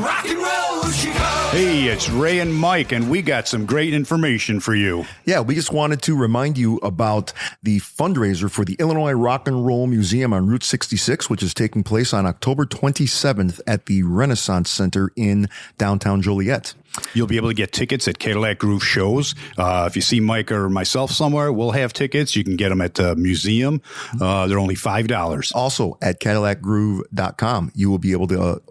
Rock and roll Chicago. Hey, it's Ray and Mike, and we got some great information for you. Yeah, we just wanted to remind you about the fundraiser for the Illinois Rock and Roll Museum on Route 66, which is taking place on October 27th at the Renaissance Center in downtown Joliet. You'll be able to get tickets at Cadillac Groove shows. If you see Mike or myself somewhere, we'll have tickets. You can get them at the museum. They're only $5. Also at CadillacGroove.com, you will be able to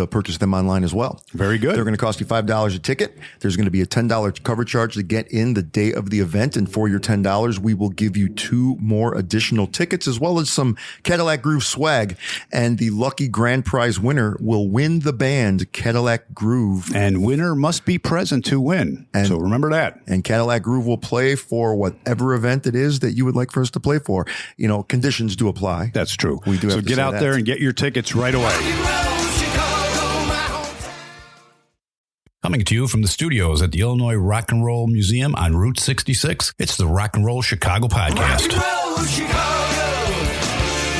purchase them online as well. Very good. They're going to cost you $5 a ticket. There's going to be a $10 cover charge to get in the day of the event. And for your $10, we will give you 2 more additional tickets as well as some Cadillac Groove swag. And the lucky grand prize winner will win the band Cadillac Groove. And winner must be present to win. So remember that. And Cadillac Groove will play for whatever event it is that you would like for us to play for. You know, conditions do apply. That's true. We do have so to get say out that. there and get your tickets right away. Coming to you from the studios at the Illinois Rock and Roll Museum on Route 66, it's the Rock and Roll Chicago podcast. Rock and roll Chicago.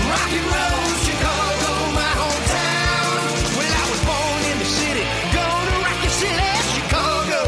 Rock and roll Chicago, my hometown. Well, I was born in the city, gonna rock your city, Chicago.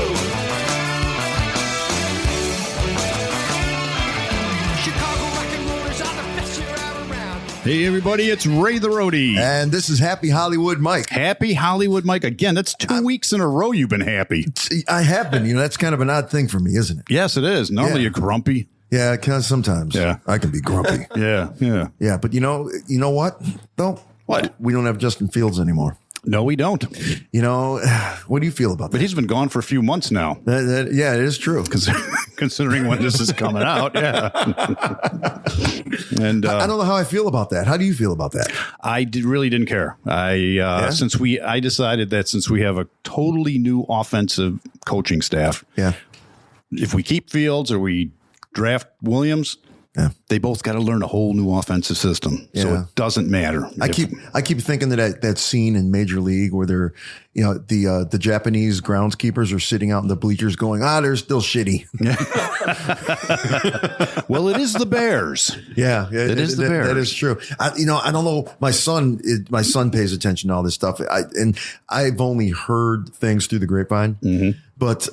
Chicago rock and rollers are the best you're out around. Hey, everybody, it's Ray the Roadie. And this is Happy Hollywood Mike. Happy Hollywood Mike. Again, that's 2 weeks in a row you've been happy. I have been. You know, that's kind of an odd thing for me, isn't it? Yes, it is. Normally Yeah. you're grumpy. Yeah, because sometimes I can be grumpy. Yeah. Yeah, but you know what? Though What? We don't have Justin Fields anymore. No, we don't. You know, what do you feel about But that? he's been gone for a few months now. Yeah, it is true. Considering when this is coming out, yeah. And I don't know how I feel about that. How do you feel about that? I really didn't care. I decided that since we have a totally new offensive coaching staff, if we keep Fields or we draft Williams, they both got to learn a whole new offensive system. So it doesn't matter. I keep thinking that scene in Major League where they're, you know, the Japanese groundskeepers are sitting out in the bleachers going, they're still shitty. Well, it is the Bears. Yeah, it is the Bears. That is true. I don't know. My son pays attention to all this stuff. I've only heard things through the grapevine, but,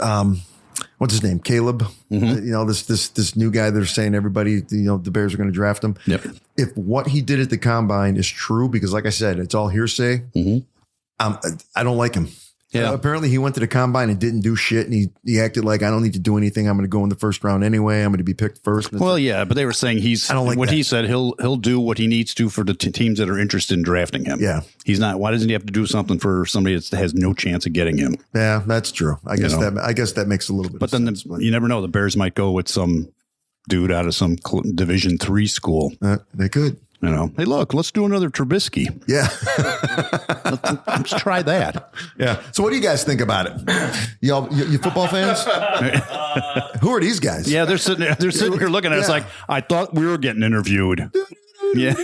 what's his name? Caleb. You know, this new guy. They're saying everybody, you know, the Bears are going to draft him. Yep. If what he did at the combine is true, because like I said, it's all hearsay. I don't like him. Yeah. Apparently he went to the combine and didn't do shit. And he acted like, I don't need to do anything. I'm going to go in the first round anyway. I'm going to be picked first. Well, yeah, but they were saying I don't like what that. he said. He'll do what he needs to for the teams that are interested in drafting him. Yeah. He's not. Why doesn't he have to do something for somebody that has no chance of getting him? Yeah, that's true. I guess that makes a little bit But of then sense. you never know. The Bears might go with some dude out of some Division III school. They could. You know, hey, look, let's do another Trubisky. Yeah. Let's try that. Yeah. So what do you guys think about it? You football fans? Who are these guys? Yeah, they're sitting here looking at us like, I thought we were getting interviewed. Yeah.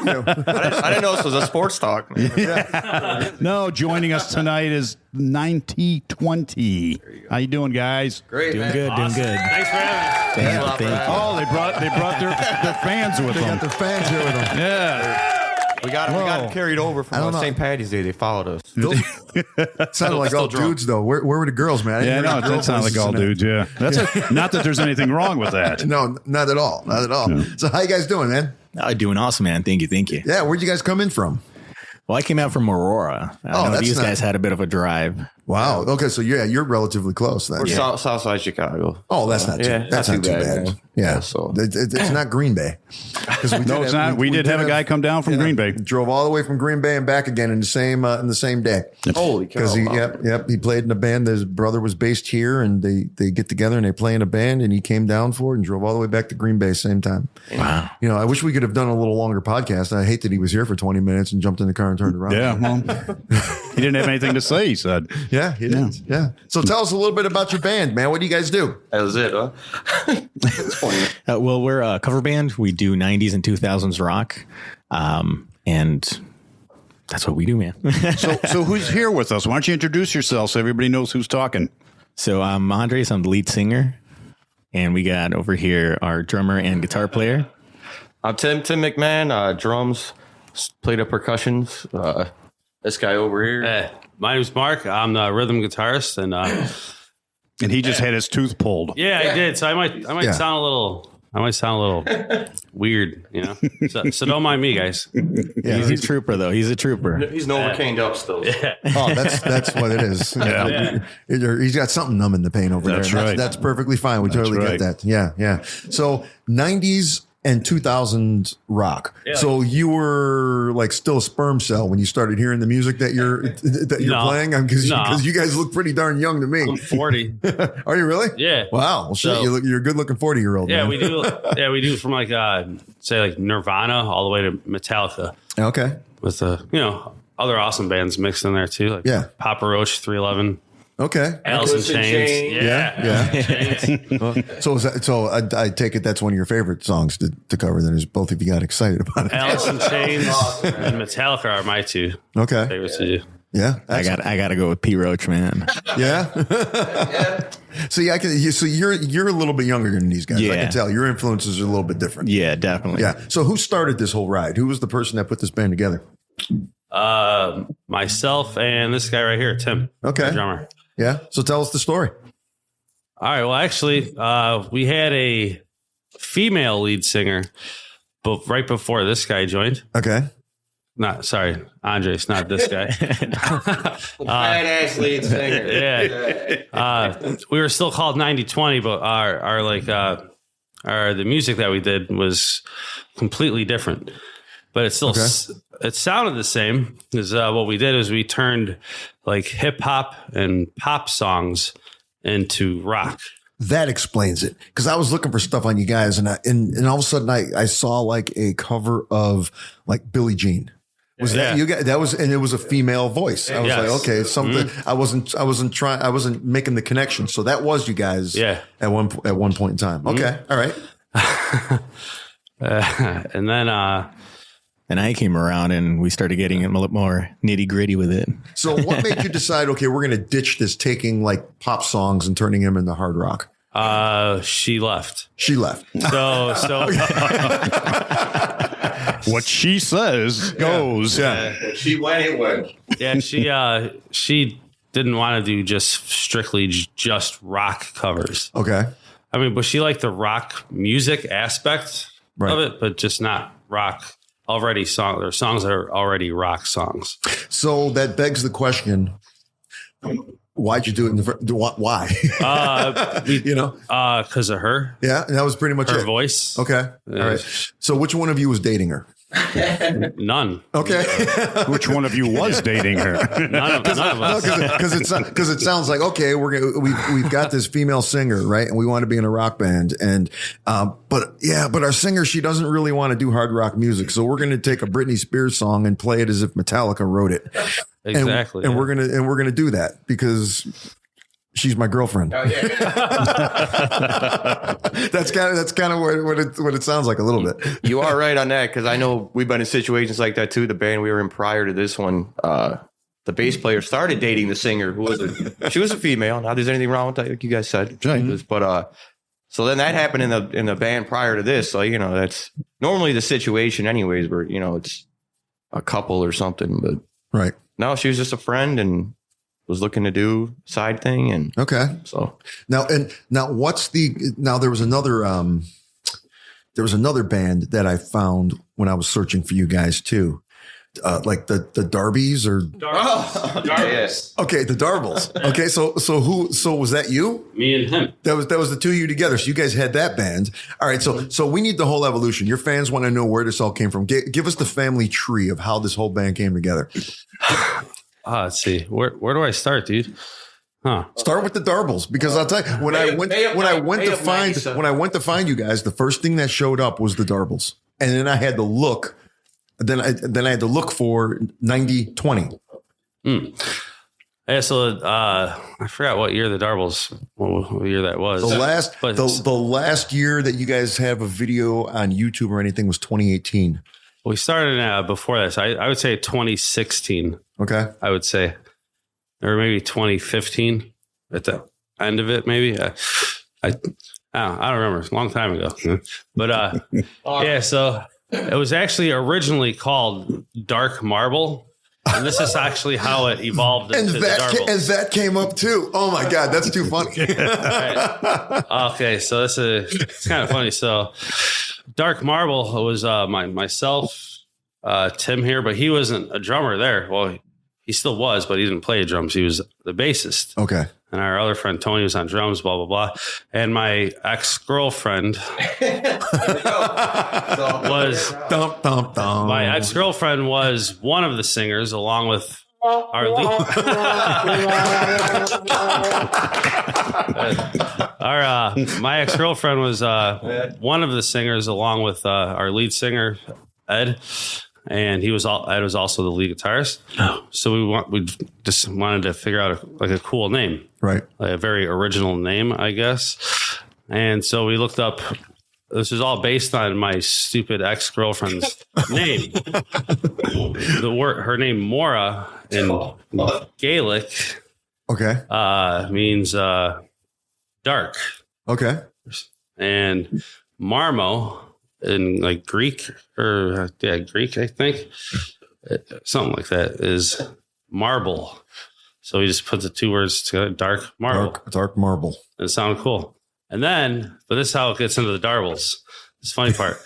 I didn't know this was a sports talk. No, joining us tonight is Ninety20. How you doing, guys? Great, Doing man. good, doing good. Thanks for having me. Thank you. Oh, they brought their fans with They them. got their fans here with them. Yeah. We got carried over I from don't know. St. Patty's Day. They followed us. Sounded like all drunk. dudes, though. Where were the girls, man? I didn't Yeah, hear no, any it girl did sound like voices all in that. dudes. Yeah, that's not that there's anything wrong with that. No, not at all. Not at all. No. So how you guys doing, man? Doing awesome, man. Thank you. Yeah, where'd you guys come in from? Well, I came out from Aurora. I know that's these not- guys had a bit of a drive. Wow. Okay, so you're relatively close then. We're south side Chicago. Oh, that's not too, Yeah, that's not too bad. man. Yeah, So it's not Green Bay. 'Cause No, it's not. We did have a guy come down from Green Bay. Drove all the way from Green Bay and back again in the same day. holy cow! Because wow. he played in a band. His brother was based here, and they get together and they play in a band. And he came down for it and drove all the way back to Green Bay same time. Wow. You know, I wish we could have done a little longer podcast. I hate that he was here for 20 minutes and jumped in the car and turned around. Yeah, well, he didn't have anything to say. He said, Yeah, he did. Yeah. So tell us a little bit about your band, man. What do you guys do? That was it, huh? It's funny. Well, we're a cover band. We do 90s and 2000s rock. And that's what we do, man. So who's here with us? Why don't you introduce yourself so everybody knows who's talking? So I'm Andres. I'm the lead singer. And we got over here our drummer and guitar player. I'm Tim McMahon, drums, played up percussions. This guy over here. My name's Mark. I'm the rhythm guitarist, and he just had his tooth pulled. yeah, I did. So I might sound a little. I might sound a little weird, you know. So don't mind me, guys. Yeah, he's a trooper, though. He's a trooper. He's Novocained up still. Yeah. Oh, that's what it is. He's got something numbing the pain over That's there. right. That's perfectly fine. We totally right. get that. Yeah. So 90s and 2000s rock. Yeah. So you were like still a sperm cell when you started hearing the music that you're No. playing? Because No. you guys look pretty darn young to me. I'm 40. Are you really? Yeah. Wow. Well, shit, So- you're a good looking 40-year-old. Yeah, man. we do. Yeah, we do from like say like Nirvana all the way to Metallica Okay. with other awesome bands mixed in there too, like Yeah. Papa Roach, 311, Okay. Alice in Alice in Chains. Chains. Yeah. So I take it that's one of your favorite songs to cover. Then is both of you got excited about it. Alice in Chains and Metallica are my two Okay. favorites to do. Yeah. I got to go with P. Roach, man. Yeah. So yeah, so you're a little bit younger than these guys. I Yeah. can tell your influences are a little bit different. Yeah, definitely. Yeah. So who started this whole ride? Who was the person that put this band together? Myself and this guy right here, Tim. Okay. the drummer. Yeah. So tell us the story. All right. Well, actually, we had a female lead singer, but right before this guy joined. Okay. Andres, not this guy. Badass lead singer. Yeah. We were still called 9020, but the music that we did was completely different. But it still it sounded the same. Because what we did is we turned like hip hop and pop songs into rock. That explains it. Because I was looking for stuff on you guys, and all of a sudden I saw like a cover of like Billie Jean. Was that you guys? That was, and it was a female voice. I was like, okay, something. I wasn't making the connection. So that was you guys. Yeah. At one point in time. Okay. All right. And then And I came around and we started getting a little more nitty gritty with it. So what made you decide, okay, we're going to ditch this taking like pop songs and turning them into hard rock? she left. She left. So What she says goes. Yeah. She went, it went. yeah, she didn't want to do just strictly just rock covers. Okay. I mean, but she liked the rock music aspect Right. of it, but just not rock songs that are already rock songs. So that begs the question, why'd you do it in why? You know? Because of her, Yeah. And that was pretty much her it. voice. Okay. All right. So which one of you was dating her? None. Okay. Which one of you was dating her? None of us. Because it sounds like, okay, we've got this female singer, right? And we want to be in a rock band. And, but our singer, she doesn't really want to do hard rock music. So we're going to take a Britney Spears song and play it as if Metallica wrote it. Exactly. And yeah. we're going to do that because she's my girlfriend. Oh, yeah. That's kind of what it sounds like a little bit. You are right on that, because I know we've been in situations like that too. The band we were in prior to this one, the bass player started dating the singer, who was she was a female. Not there's anything wrong with that, like you guys said. But so then that happened in the band prior to this. So that's normally the situation, anyways, where it's a couple or something. But Right. no, she was just a friend and was looking to do side thing, and Okay. so Now there was another band that I found when I was searching for you guys too. Like the Darbies or yes. okay, the Darbles. Okay, so was that you? Me and him. That was the two of you together. So you guys had that band. All right, so we need the whole evolution. Your fans want to know where this all came from. Give us the family tree of how this whole band came together. Let's see. Where do I start, dude? Huh. Start with the Darbles, because I'll tell you when I went to find you guys, the first thing that showed up was the Darbles, and then I had to look. Then I had to look for 9020. Yeah, so I forgot what year the Darbles, what year that was. The last year that you guys have a video on YouTube or anything was 2018. We started before that. So I would say 2016. Okay. I would say, or maybe 2015 at the end of it. Maybe I don't remember. It's a long time ago. But yeah, so it was actually originally called Dark Marble, And this is actually how it evolved into the Darbles. That came up too. Oh my God, that's too funny. Right. Okay, so it's kind of funny. So Dark Marble was myself, Tim here, but he wasn't a drummer there. Well, he still was, but he didn't play drums. He was the bassist. Okay. And our other friend Tony was on drums, blah, blah, blah. And my ex-girlfriend was one of the singers, along with our lead. My ex-girlfriend was one of the singers, along with our lead singer, Ed. And Ed was also the lead guitarist. So we just wanted to figure out a cool name, right? Like a very original name, I guess. And so we looked up. This is all based on my stupid ex-girlfriend's name. Her name Mora in Gaelic, means dark. Okay, and Marmo in like Greek, Greek, I think, something like that, is marble. So we just put the two words together, dark marble. Dark marble. And it sounded cool. And then, but this is how it gets into the Darbles. This funny part.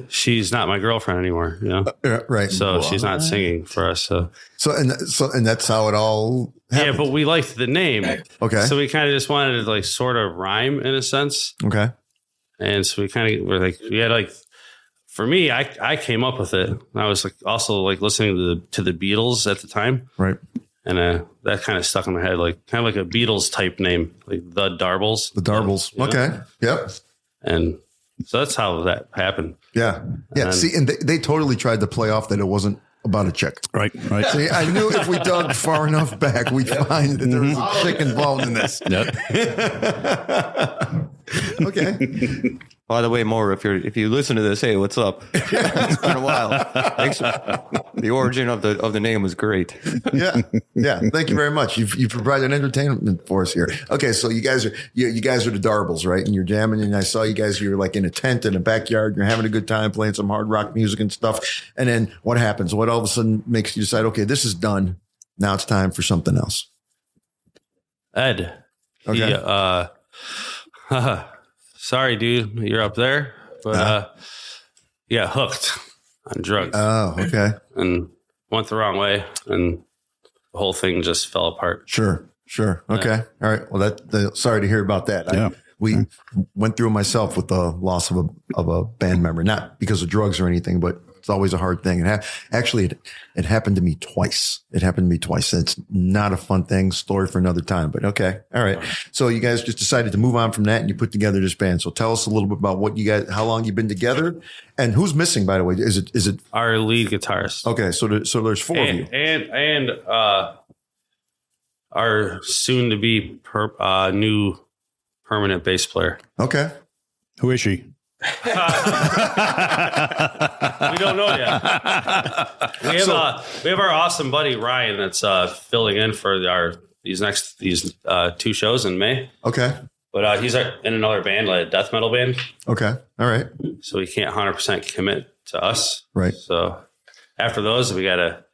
She's not my girlfriend anymore, you know? Right. So she's not singing for us. So that's how it all happened. Yeah, but we liked the name. Okay. So we kind of just wanted to like sort of rhyme in a sense. Okay. And so we kind of were like, we had like, for me, I came up with it. I was like also like listening to the Beatles at the time. Right. And that kind of stuck in my head, like kind of like a Beatles type name, like the Darbles. The Darbles. You know? Okay. Yep. And so that's how that happened. Yeah. Yeah. See, and they totally tried to play off that it wasn't about a chick. Right. See, I knew if we dug far enough back, we'd find that there was a chick involved in this. Yep. Okay. By the way, Maura, if you listen to this, hey, what's up? It's been a while. Thanks. The origin of the name was great. Yeah. Thank you very much. You've provided entertainment for us here. Okay, so you guys are the Darbles, right? And you're jamming, and I saw you guys. You're like in a tent in a backyard. You're having a good time playing some hard rock music and stuff. And then what happens? What all of a sudden makes you decide? Okay, this is done. Now it's time for something else. Ed. Okay. Sorry, dude, you're up there, but hooked on drugs. Oh, okay. And went the wrong way, and the whole thing just fell apart. Sure. Okay. All right. Well, sorry to hear about that. Yeah. We went through it myself with the loss of a band member, not because of drugs or anything, but it's always a hard thing. Actually, it happened to me twice. It's not a fun thing. Story for another time, but okay. All right. So you guys just decided to move on from that and you put together this band. So tell us a little bit about what you guys, how long you've been together and who's missing, by the way. Is it our lead guitarist? Okay. So there's four of you. And our soon to be new permanent bass player. Okay. Who is she? We don't know yet. We have our awesome buddy Ryan that's filling in for these two shows in May. Okay. But he's in another band, like a death metal band. Okay. All right. So he can't 100% commit to us. Right. So after those, we got to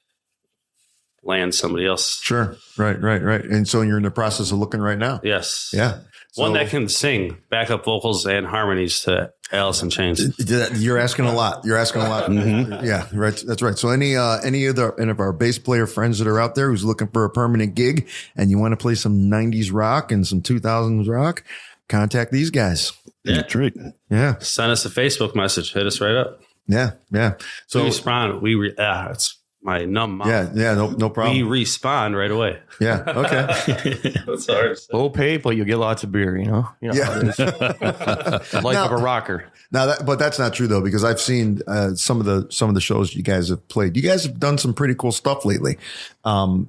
land somebody else. Sure. Right. And so you're in the process of looking right now. Yes. Yeah. So, one that can sing backup vocals and harmonies to Alice in Chains. You're asking a lot. Mm-hmm. Yeah, right. That's right. So any of our bass player friends that are out there who's looking for a permanent gig and you want to play some 90s rock and some 2000s rock, contact these guys. Yeah. That's right. Yeah. Send us a Facebook message. Hit us right up. Yeah. So we respond. It's my numb mouth. Yeah. No problem. We respawn right away. Yeah. Okay. That's hard. Low pay, but you'll get lots of beer. You know Yeah. how it is. The life of a rocker. But that's not true though, because I've seen some of the shows you guys have played. You guys have done some pretty cool stuff lately. You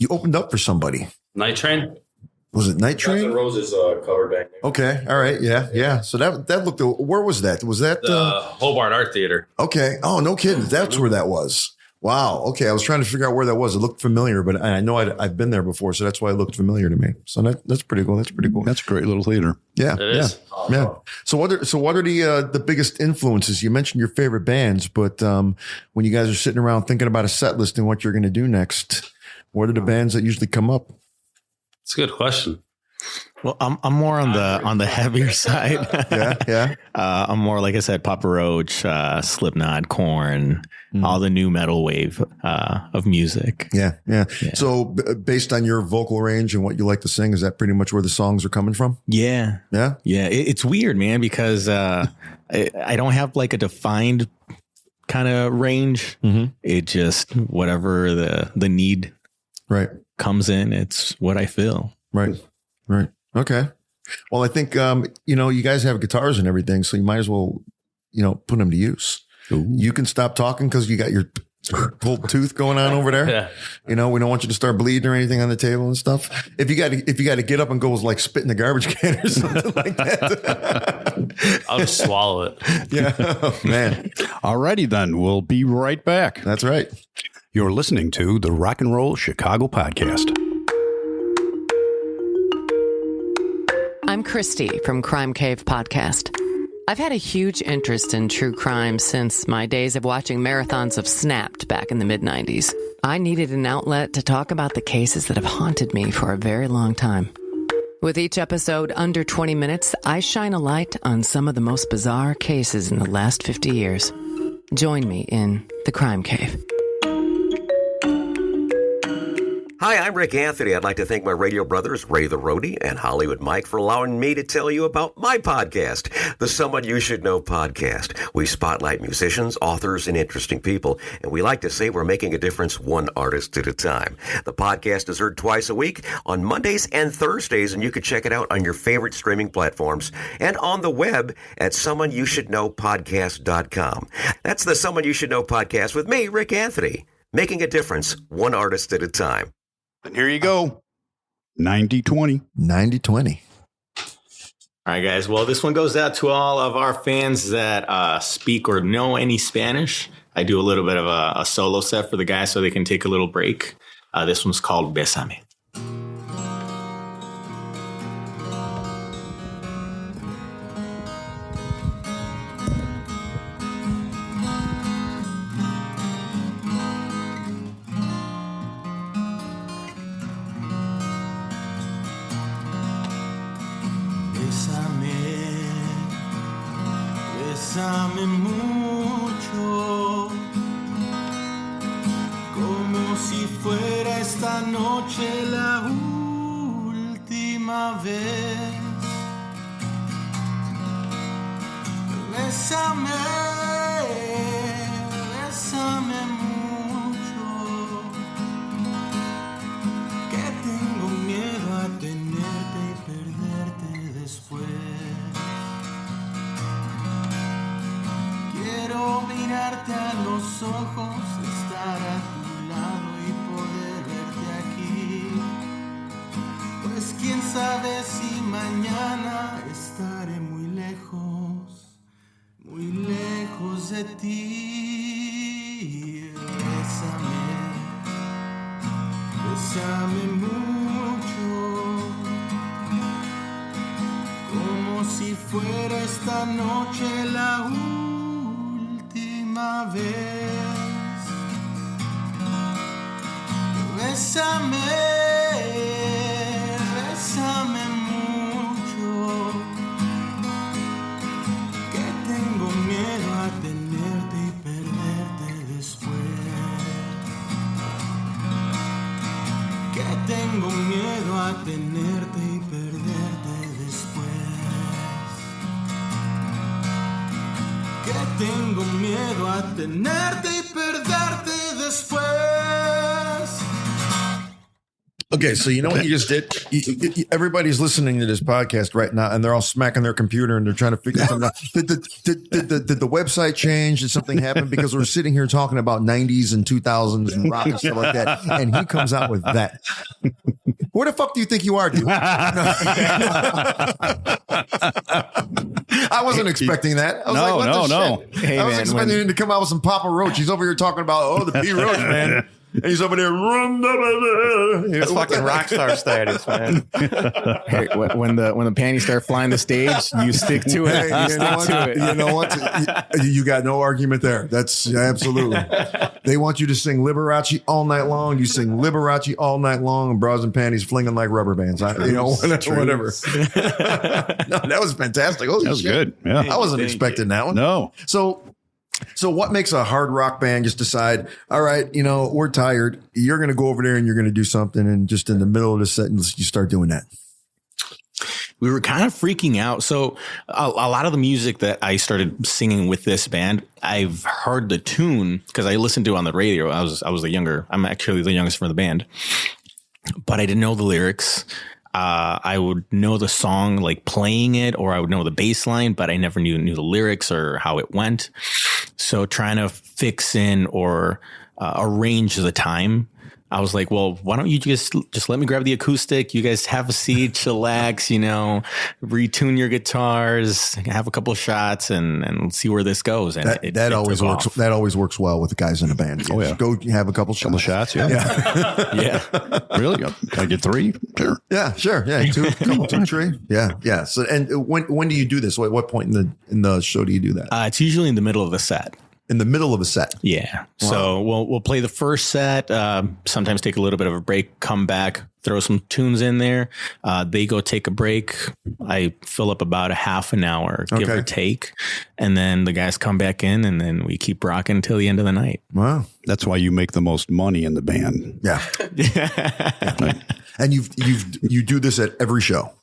opened up for somebody. Night Train. Was it Night Train? Guns N' Roses cover band. Okay. All right. Yeah. So that looked. Where was that? Was that The Hobart Art Theater. Okay. Oh, no kidding. That's where that was. Wow. Okay. I was trying to figure out where that was. It looked familiar, but I know I've been there before. So that's why it looked familiar to me. So that's pretty cool. That's pretty cool. That's a great little theater. Yeah. It is. Yeah. So what are the biggest influences? You mentioned your favorite bands, but when you guys are sitting around thinking about a set list and what you're going to do next, what are the bands that usually come up? It's a good question. Well, I'm more on the heavier side. Yeah. I'm more, like I said, Papa Roach, Slipknot, Korn, all the new metal wave of music. Yeah. So based on your vocal range and what you like to sing, is that pretty much where the songs are coming from? Yeah. It's weird, man, because I don't have like a defined kind of range. It just whatever the need comes in, it's what I feel. Right. Okay. Well, I think, you guys have guitars and everything, so you might as well, put them to use. Ooh. You can stop talking because you got your whole tooth going on over there. Yeah. We don't want you to start bleeding or anything on the table and stuff. If you got to get up and go like spit in the garbage can or something like that. I'll just swallow it. Yeah. Oh, man. Alrighty then. We'll be right back. That's right. You're listening to the Rock and Roll Chicago Podcast. I'm Christy from Crime Cave Podcast. I've had a huge interest in true crime since my days of watching marathons of Snapped back in the mid-90s. I needed an outlet to talk about the cases that have haunted me for a very long time. With each episode under 20 minutes, I shine a light on some of the most bizarre cases in the last 50 years. Join me in the Crime Cave. Hi, I'm Rick Anthony. I'd like to thank my radio brothers, Ray the Roadie and Hollywood Mike, for allowing me to tell you about my podcast, the Someone You Should Know podcast. We spotlight musicians, authors, and interesting people, and we like to say we're making a difference one artist at a time. The podcast is heard twice a week on Mondays and Thursdays, and you can check it out on your favorite streaming platforms and on the web at someoneyoushouldknowpodcast.com. That's the Someone You Should Know podcast with me, Rick Anthony, making a difference one artist at a time. And here you go. 90-20. 90-20. All right, guys. Well, this one goes out to all of our fans that speak or know any Spanish. I do a little bit of a solo set for the guys so they can take a little break. This one's called Bésame. Bésame mucho, como si fuera esta noche la última vez. Bésame, bésame mucho, que tengo miedo a tenerte y perderte después. Quiero mirarte a los ojos, estar a tu lado y poder verte aquí. Pues quién sabe si mañana estaré muy lejos de ti. Bésame, bésame mucho, como si fuera esta noche la última vez. Bésame, bésame mucho, que tengo miedo a tenerte y perderte después. Que tengo miedo a tenerte y perderte después. Que tengo miedo a tenerte y perderte después. Okay, so you know what you just did? Everybody's listening to this podcast right now, and they're all smacking their computer, and they're trying to figure something out. Did the website change? Did something happen? Because we're sitting here talking about 90s and 2000s and rock and stuff like that, and he comes out with that. Where the fuck do you think you are, dude? I wasn't expecting that. I was like, what the shit? Hey, I was man, expecting him to come out with some Papa Roach. He's over here talking about, the P. Roach, man. And he's over there. That's fucking rock star status, man. Hey, when the panties start flying the stage, you stick to it. Hey, You stick to it. You know what? You got no argument there. That's absolutely. They want you to sing Liberace all night long. You sing Liberace all night long, and bras and panties flinging like rubber bands. Whatever. No, that was fantastic. Holy That was shit. good. Yeah. I wasn't expecting that one. No. So what makes a hard rock band just decide, all right, we're tired. You're going to go over there and you're going to do something. And just in the middle of the sentence, you start doing that. We were kind of freaking out. So a lot of the music that I started singing with this band, I've heard the tune because I listened to it on the radio. I'm actually the youngest from the band, but I didn't know the lyrics. I would know the song, like playing it, or I would know the bass line, but I never knew the lyrics or how it went. So trying to fix in or arrange the time, I was like, well, why don't you just let me grab the acoustic? You guys have a seat, chillax, retune your guitars, have a couple of shots and see where this goes. And that always works. Off. That always works well with the guys in the band. Oh, yeah. Go have a couple shots. Yeah. Yeah. Really? Can I get 3? Sure. Yeah, sure. Yeah. 2, 3. Yeah. Yeah. So, and when do you do this? What point in the show do you do that? It's usually in the middle of the set. In the middle of a set. Yeah. Wow. So we'll play the first set, sometimes take a little bit of a break, come back, throw some tunes in there. They go take a break. I fill up about a half an hour, give or take. And then the guys come back in and then we keep rocking until the end of the night. Wow. That's why you make the most money in the band. Yeah. And you do this at every show.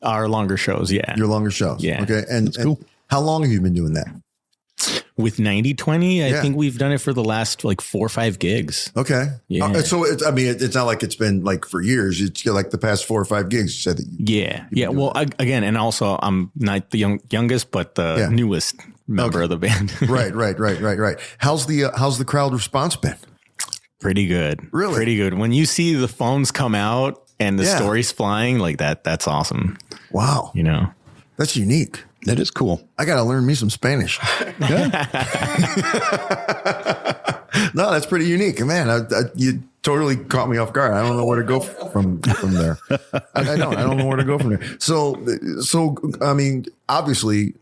Our longer shows. Yeah. Your longer shows. Yeah. Okay. And cool. How long have you been doing that? With 9020, I think we've done it for the last 4 or 5 gigs. Okay. Yeah. So it's not like it's been for years. It's like the past 4 or 5 gigs. You said that. Yeah. Well, again, and also I'm not the youngest, but the newest member of the band. Right. How's the crowd response been? Pretty good. Really? Pretty good. When you see the phones come out and the stories flying like that, that's awesome. Wow. That's unique. That is cool. I got to learn me some Spanish. No, that's pretty unique, man. You totally caught me off guard. I don't know where to go from there. I don't know where to go from there. So I mean, obviously,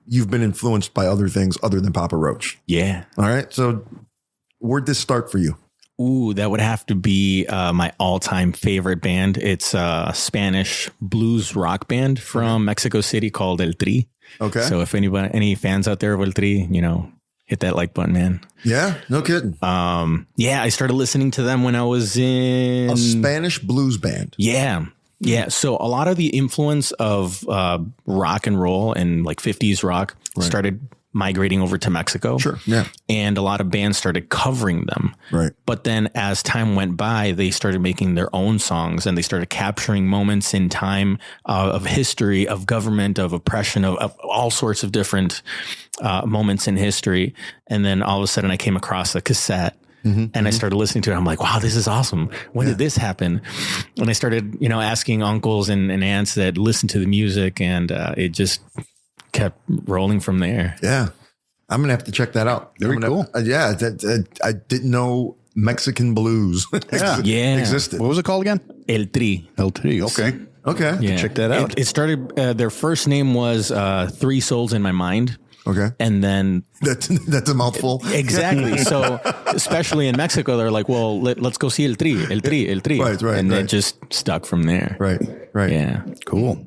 you've been influenced by other things other than Papa Roach. Yeah. All right. So where'd this start for you? Ooh, that would have to be my all-time favorite band. It's a Spanish blues rock band from Mexico City called El Tri. Okay. So if any fans out there of El Tri, hit that like button, man. Yeah, no kidding. I started listening to them when I was in a Spanish blues band. Yeah. Yeah. So a lot of the influence of rock and roll and 50s rock started migrating over to Mexico. Sure. Yeah. And a lot of bands started covering them. Right. But then as time went by, they started making their own songs and they started capturing moments in time of history, of government, of oppression, of all sorts of different moments in history. And then all of a sudden I came across a cassette. And I started listening to it. I'm like, wow, this is awesome. When did this happen? And I started, asking uncles and aunts that listened to the music, and it just kept rolling from there. Yeah. I'm going to have to check that out. Very cool. I didn't know Mexican blues existed. What was it called again? El Tri. El Tri. Okay. Okay. Yeah. Check that out. It started, their first name was 3 Souls in My Mind. Okay. And then that's a mouthful. Exactly. So especially in Mexico, they're like, well, let's go see El Tri. Right. And it just stuck from there. Right. Yeah. Cool.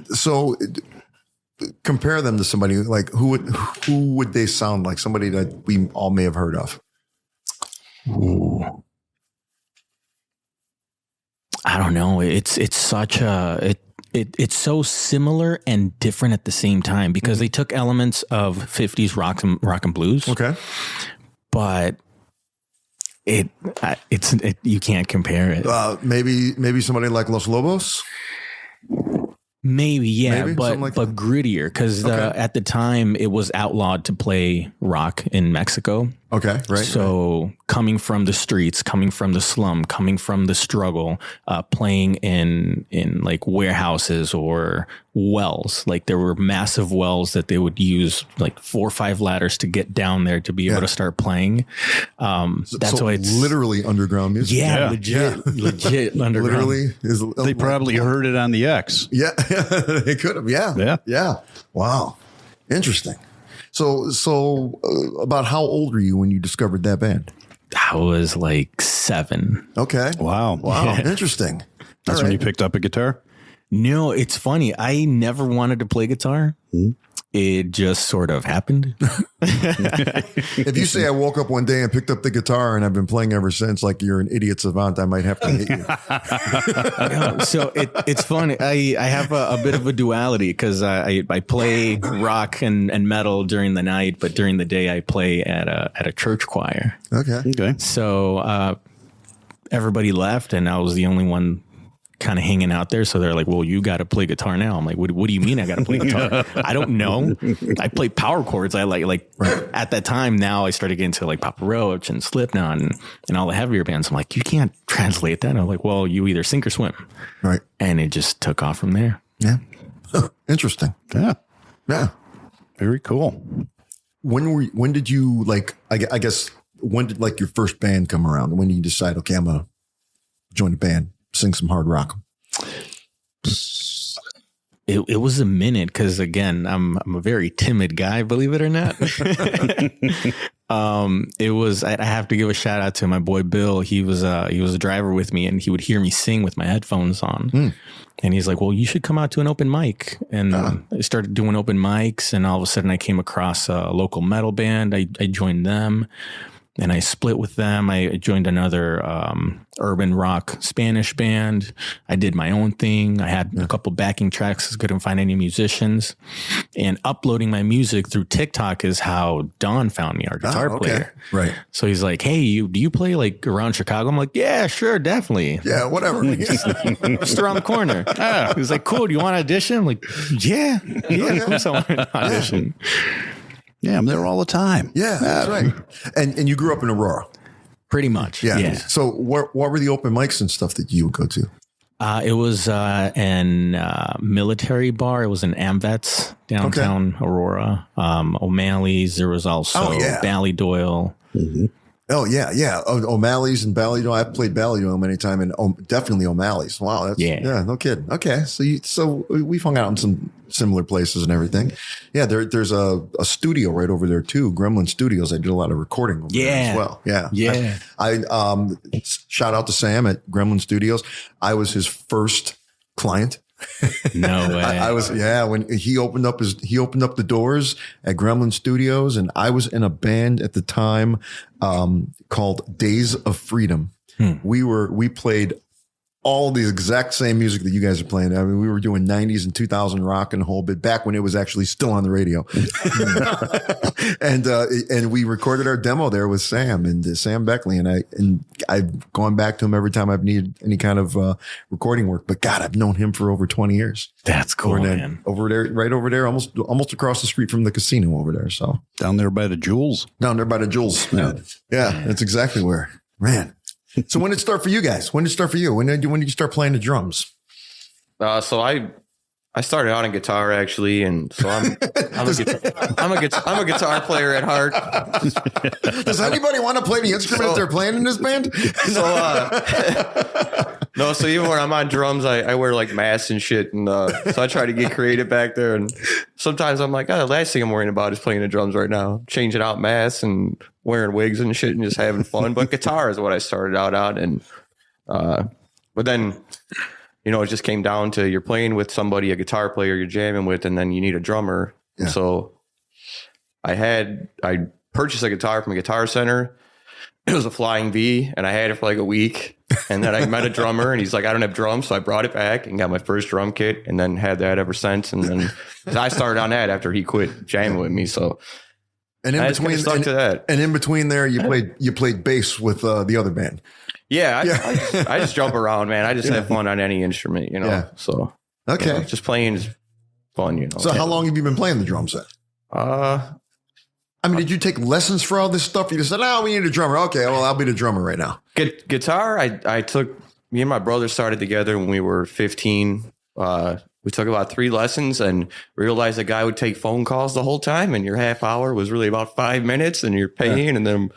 So compare them to somebody like who would they sound like? Somebody that we all may have heard of. Ooh. I don't know. It's such a it's so similar and different at the same time because they took elements of 50s rock and blues. Okay. But it's you can't compare it. Maybe somebody like Los Lobos. Maybe, yeah, but that. grittier because at the time it was outlawed to play rock in Mexico. Okay, right. So coming from the streets, coming from the slum, coming from the struggle, playing in like warehouses or wells. Like there were massive wells that they would use like 4 or 5 ladders to get down there to be able to start playing. That's why it's literally underground music. Yeah, legit underground. Literally They probably heard it on the X. Yeah, they could have. Yeah. Wow, interesting. So about how old were you when you discovered that band? I was like 7. Okay. Wow. Interesting. That's when you picked up a guitar? No, it's funny. I never wanted to play guitar. It just sort of happened. If you say I woke up one day and picked up the guitar and I've been playing ever since, like you're an idiot savant, I might have to hit you. So it's funny. I have a bit of a duality because I play rock and metal during the night, but during the day I play at a church choir. Okay. So everybody left and I was the only one kind of hanging out there. So they're like, well, you got to play guitar now. I'm like, what do you mean I got to play guitar? I don't know. I play power chords. I like at that time. Now I started getting to like Papa Roach and Slipknot and all the heavier bands. I'm like, you can't translate that. And I'm like, well, you either sink or swim. Right. And it just took off from there. Yeah. Interesting. Yeah. Very cool. When did you like, I guess, when did like your first band come around? When did you decide, okay, I'm going to join a band? Sing some hard rock. It was a minute because again, I'm a very timid guy, believe it or not. It was. I have to give a shout out to my boy Bill. He was a driver with me, and he would hear me sing with my headphones on. And he's like, "Well, you should come out to an open mic." And I started doing open mics, and all of a sudden, I came across a local metal band. I joined them. And I split with them. I joined another urban rock Spanish band. I did my own thing. I had a couple backing tracks because I couldn't find any musicians. And uploading my music through TikTok is how Don found me, our guitar player. Right. So he's like, hey, do you play like around Chicago? I'm like, yeah, sure, definitely. Yeah, whatever. Just around the corner. He's like, cool, do you want to audition? I'm like, yeah, of course I want to audition. Yeah, I'm there all the time. Yeah, that's right. And you grew up in Aurora. Pretty much. Yeah. So what were the open mics and stuff that you would go to? It was an military bar. It was an AmVets downtown Aurora. O'Malley's. There was also Ballydoyle. Mm-hmm. Oh, yeah. O'Malley's and Ballydoyle. I've played Ballydoyle many times, and definitely O'Malley's. Wow. No kidding. Okay. So we've hung out in some similar places and everything. Yeah. There's a studio right over there too. Gremlin Studios. I did a lot of recording over there as well. Yeah. I shout out to Sam at Gremlin Studios. I was his first client. No way. I was, when he opened up the doors at Gremlin Studios, and I was in a band at the time called Days of Freedom. We played all the exact same music that you guys are playing. I mean, we were doing 90s and 2000 rock and a whole bit back when it was actually still on the radio. And we recorded our demo there with Sam and Sam Beckley. And I've gone back to him every time I've needed any kind of recording work. But God, I've known him for over 20 years. That's cool, man. Over there, right over there, almost across the street from the casino over there. So down there by the Jewels. Down there by the Jewels. Yeah, that's exactly where. Man. So when did it start for you guys? When did it start for you? When did you start playing the drums? So I started out on guitar actually, and so I'm a guitar player at heart. Does anybody want to play the instrument they're playing in this band? So even when I'm on drums, I wear like masks and shit, and so I try to get creative back there. And sometimes I'm like, the last thing I'm worrying about is playing the drums right now, changing out masks and wearing wigs and shit, and just having fun. But guitar is what I started out on, and but then. It just came down to you're playing with somebody, a guitar player you're jamming with, and then you need a drummer. Yeah. And so I purchased a guitar from a Guitar Center. It was a Flying V, and I had it for like a week. And then I met a drummer, and he's like, I don't have drums. So I brought it back and got my first drum kit, and then had that ever since. And then I started on that after he quit jamming with me. So and in between, stuck to that. And in between there, you played bass with the other band. Yeah, I just jump around, man. I just have fun on any instrument, Yeah. So just playing is fun, So how long have you been playing the drum set? I mean, did you take lessons for all this stuff? You just said, "Oh, we need a drummer." Okay, well, I'll be the drummer right now. Guitar, I took. Me and my brother started together when we were 15. We took about 3 lessons and realized the guy would take phone calls the whole time, and your half hour was really about 5 minutes, and you're paying. And then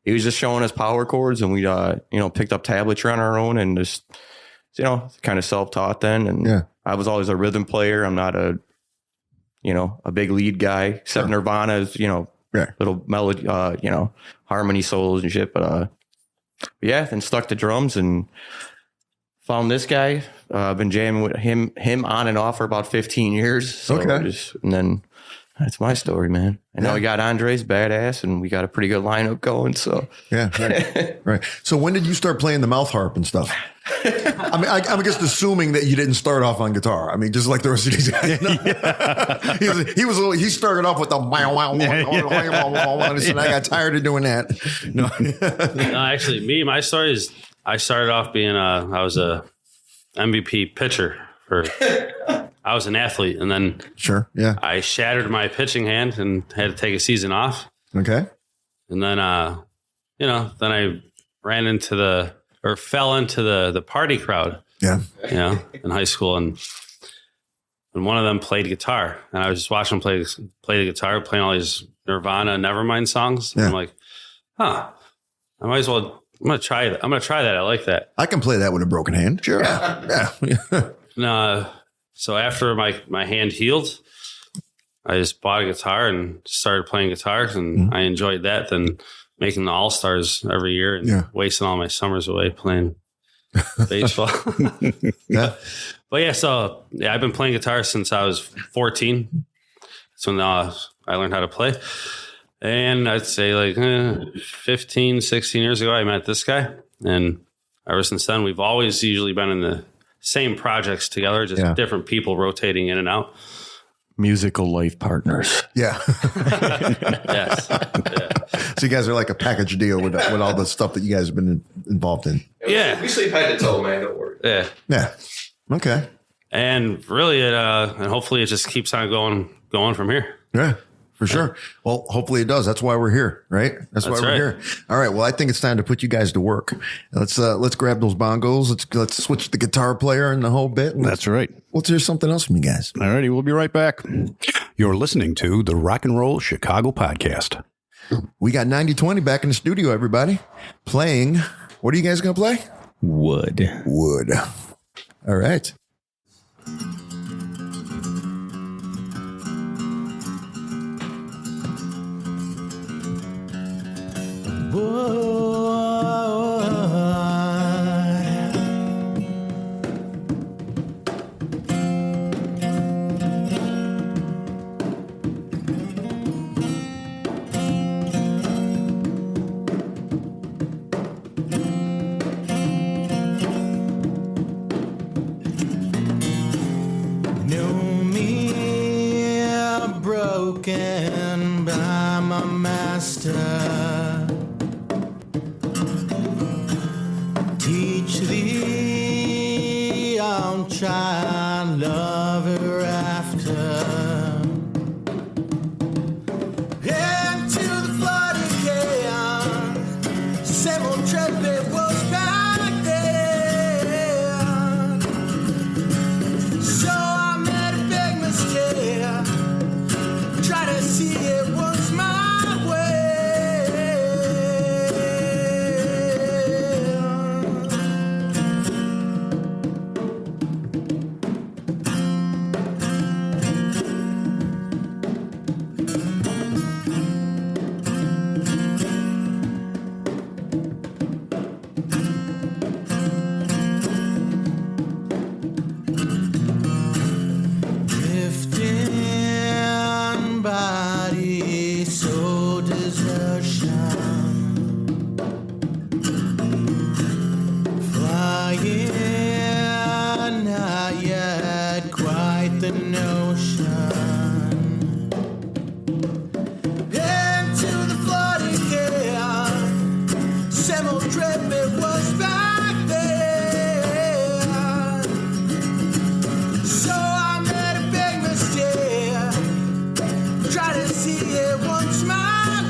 he was just showing us power chords, and we picked up tablature on our own and just kind of self-taught then. And I was always a rhythm player. I'm not a big lead guy, except Nirvana's little melody, harmony solos and shit. But then stuck to drums and found this guy. I've been jamming with him on and off for about 15 years. So and then that's my story, man. And now we got Andre's badass, and we got a pretty good lineup going. So right. So when did you start playing the mouth harp and stuff? I mean, I'm just assuming that you didn't start off on guitar. I mean, just like the rest of these guys. He started off with the wow, and I got tired of doing that. No, actually, my story is I started off being I was a MVP pitcher I was an athlete, and then I shattered my pitching hand and had to take a season off. Okay. And then then I fell into the party crowd. Yeah. In high school, and one of them played guitar, and I was just watching him play the guitar, playing all these Nirvana Nevermind songs. And I'm like, I might as well. I'm gonna try that. I like that. I can play that with a broken hand. Sure. Yeah. So after my hand healed, I just bought a guitar and started playing guitars, and I enjoyed that. Then making the All-Stars every year and wasting all my summers away playing baseball. But I've been playing guitar since I was 14. So now I learned how to play. And I'd say 15, 16 years ago, I met this guy. And ever since then, we've always usually been in the same projects together, just different people rotating in and out. Musical life partners. Yeah. Yes. Yeah. So you guys are like a package deal with all the stuff that you guys have been involved in. Yeah. We sleep head to toe, man. Don't worry. Yeah. Yeah. Okay. And really, and hopefully it just keeps on going from here. Yeah. For sure. Well, hopefully it does. That's why we're here, right? That's why we're here. All right. Well, I think it's time to put you guys to work. Let's grab those bongos. Let's switch the guitar player and the whole bit. That's right. Let's hear something else from you guys. All righty. We'll be right back. You're listening to the Rock and Roll Chicago Podcast. We got 9020 back in the studio, everybody. Playing. What are you guys going to play? Wood. All right. Know me broken by my master. Teach thee on child lover after. Into the flooded chaos, same old trip it was back then. So I made a big mistake, try to see it was my way. Drifting body, so desertion. Flying, not yet quite the notion. Into the flooding chaos, same old trip it was back then. So I made a big mistake, try to see it once my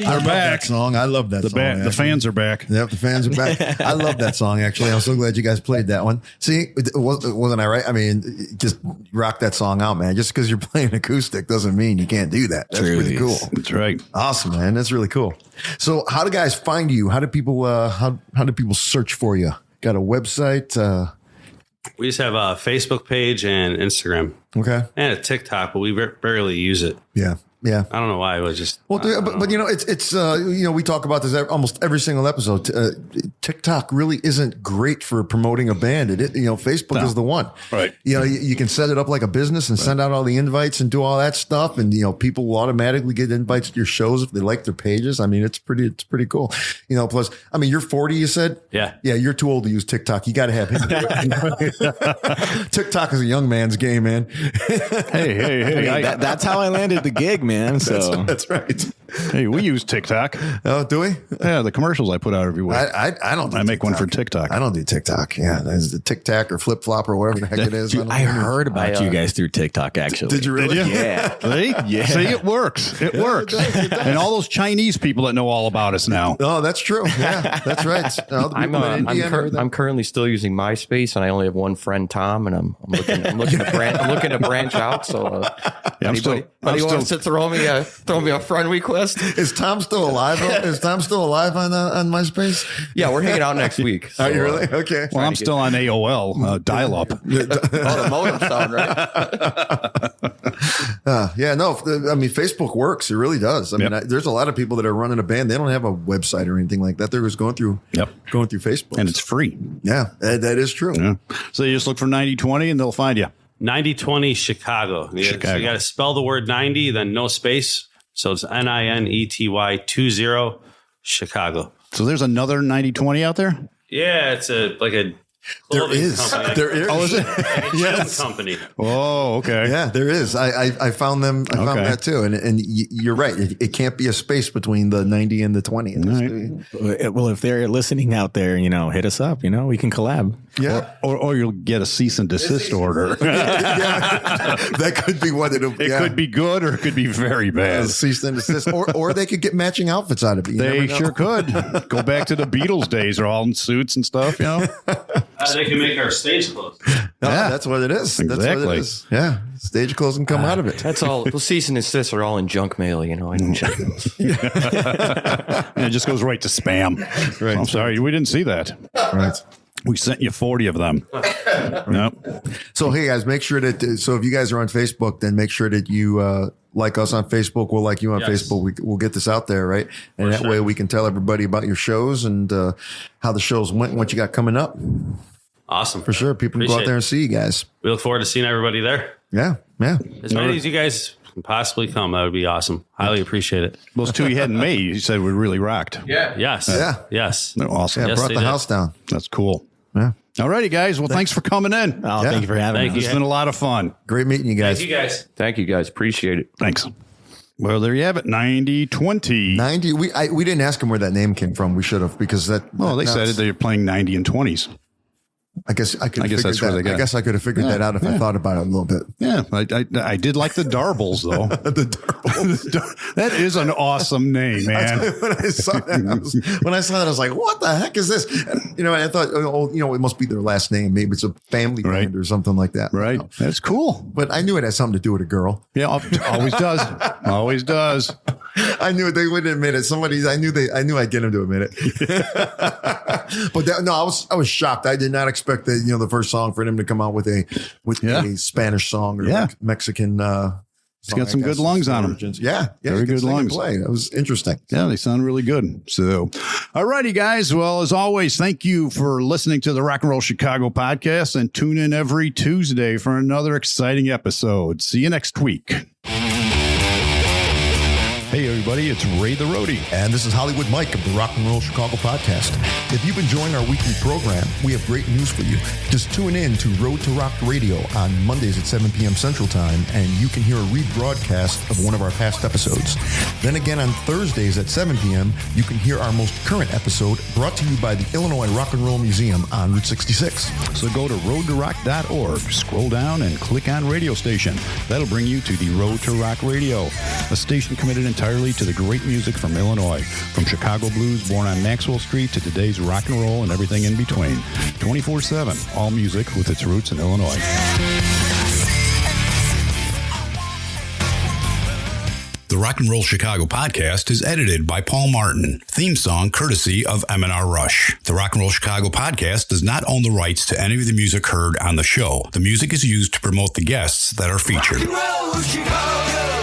I love that song. I love that song. The fans are back. Yep, the fans are back. I love that song, actually. I'm so glad you guys played that one. See, wasn't I right? I mean, just rock that song out, man. Just because you're playing acoustic doesn't mean you can't do that. That's pretty cool. That's right. Awesome, man. That's really cool. So how do guys find you? How do people how do people search for you? Got a website? We just have a Facebook page and Instagram. Okay. And a TikTok, but we barely use it. Yeah. Yeah. I don't know why. It was just. Well, but you know, it's you know, we talk about this almost every single episode. TikTok really isn't great for promoting a band. Facebook is the one. Right. You know, you can set it up like a business and send out all the invites and do all that stuff. And, you know, people will automatically get invites to your shows if they like their pages. I mean, it's pretty cool. You know, plus, I mean, you're 40, you said? Yeah. Yeah. You're too old to use TikTok. You got to have him. TikTok is a young man's game, man. Hey. That's how I landed the gig, man. So that's right. Hey, we use TikTok. Oh, do we? Yeah, the commercials I put out every week. I don't. Do I make TikTok. one for TikTok. I don't do TikTok. Yeah, that's the TikTok or flip flop or whatever the heck it is. Dude, I heard about you guys through TikTok. Actually, Did you really? Yeah. See? Yeah. See, it works. It works. It does. And all those Chinese people that know all about us now. Oh, that's true. Yeah, that's right. I'm currently still using MySpace, and I only have one friend, Tom, and I'm looking to branch out. So, anybody wants to throw me a friend request? Is Tom still alive? Is Tom still alive on MySpace? Yeah, we're hanging out next week. So, are you really? Okay. Well, I'm still on AOL dial-up. the modem sound, right? Yeah, no. I mean, Facebook works. It really does. I mean, there's a lot of people that are running a band. They don't have a website or anything like that. They're just going through Facebook, and it's free. Yeah, that is true. Yeah. So you just look for 9020 and they'll find you. 9020 Chicago. So you got to spell the word 90, then no space. So it's NINETY 20 Chicago. So there's another 9020 out there? Yeah, it's a There company. There is. Oh, is it? Yes. Company. Oh, okay. Yeah, there is. I found them. I found that too. And you're right. It can't be a space between the 90 and the 20. Right. Well, if they're listening out there, you know, hit us up. You know, we can collab. Yeah. Or you'll get a cease and desist order. That could be what it'll be. It could be good or it could be very bad. Cease and desist. Or they could get matching outfits out of it. They sure could. Go back to the Beatles days. They're all in suits and stuff, you know? They can make our stage clothes. That's what it is. Exactly. That's what it is. Yeah. Stage clothes can come out of it. That's all. Those cease and desist are all in junk mail, you know. I didn't check those. And it just goes right to spam. Right. I'm sorry. We didn't see that. Right. We sent you 40 of them. Nope. So, hey, guys, make sure that, so if you guys are on Facebook, then make sure that you like us on Facebook. We'll like you on Facebook. We'll get this out there, right? And way we can tell everybody about your shows and how the shows went and what you got coming up. Awesome. For sure. People can go out there and see you guys. We look forward to seeing everybody there. Yeah. Yeah. As many as you guys can possibly come, that would be awesome. Highly appreciate it. Those two you had in May, you said we really rocked. Yeah. Yes. Yeah. Yes. They're awesome. Yeah. Yes, Brought they the did. house down. That's cool. Yeah. All righty, guys. Well, thanks for coming in. Oh, thank you for having us. It's been a lot of fun. Great meeting you guys. Thank you guys. Thank you, guys. Appreciate it. Thanks. Well, there you have it. 9020. 90. We didn't ask them where that name came from. We should have, because that. Well, they said it. They're playing 90 and 20s. I guess I could. I guess that's where they got. I guess I could have figured that out if I thought about it a little bit. Yeah, I did like the Darbles though. The Darbles. That is an awesome name, man. When I saw that, I was like, "What the heck is this?" And, you know, and I thought, it must be their last name. Maybe it's a family band or something like that. Right. That's cool. But I knew it had something to do with a girl. Yeah, always does. Always does. I knew they wouldn't admit it. I knew I'd get them to admit it. But I was shocked. I did not expect that, the first song for him to come out with a Spanish song or Mexican. He's got some good lungs on him. Yeah. Very good lungs. Play. That was interesting. Yeah, they sound really good. So, all righty, guys. Well, as always, thank you for listening to the Rock and Roll Chicago podcast, and tune in every Tuesday for another exciting episode. See you next week. Hey, everybody, it's Ray the Roadie. And this is Hollywood Mike of the Rock and Roll Chicago podcast. If you've been enjoying our weekly program, we have great news for you. Just tune in to Road to Rock Radio on Mondays at 7 p.m. Central Time, and you can hear a rebroadcast of one of our past episodes. Then again on Thursdays at 7 p.m., you can hear our most current episode brought to you by the Illinois Rock and Roll Museum on Route 66. So go to roadtorock.org, scroll down, and click on Radio Station. That'll bring you to the Road to Rock Radio, a station committed entirely entirely to the great music from Illinois, from Chicago blues born on Maxwell Street to today's rock and roll and everything in between. 24/7, all music with its roots in Illinois. The Rock and Roll Chicago podcast is edited by Paul Martin. Theme song courtesy of M&R Rush. The Rock and Roll Chicago podcast does not own the rights to any of the music heard on the show. The music is used to promote the guests that are featured. Rock and Roll Chicago.